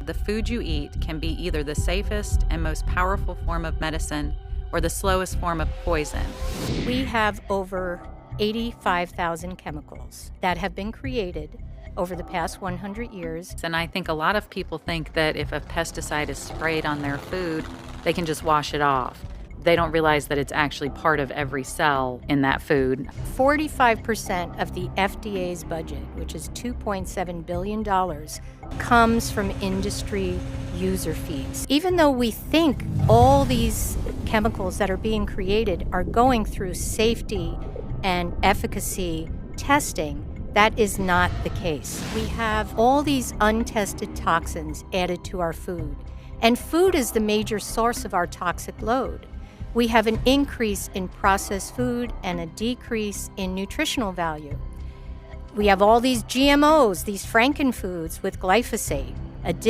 the food you eat can be either the safest and most powerful form of medicine or the slowest form of poison. We have over 85,000 chemicals that have been created over the past 100 years. And I think a lot of people think that if a pesticide is sprayed on their food, they can just wash it off. They don't realize that it's actually part of every cell in that food. 45% of the FDA's budget, which is $2.7 billion, comes from industry user fees. Even though we think all these chemicals that are being created are going through safety and efficacy testing, that is not the case. We have all these untested toxins added to our food, and food is the major source of our toxic load. We have an increase in processed food and a decrease in nutritional value. We have all these GMOs, these frankenfoods with glyphosate.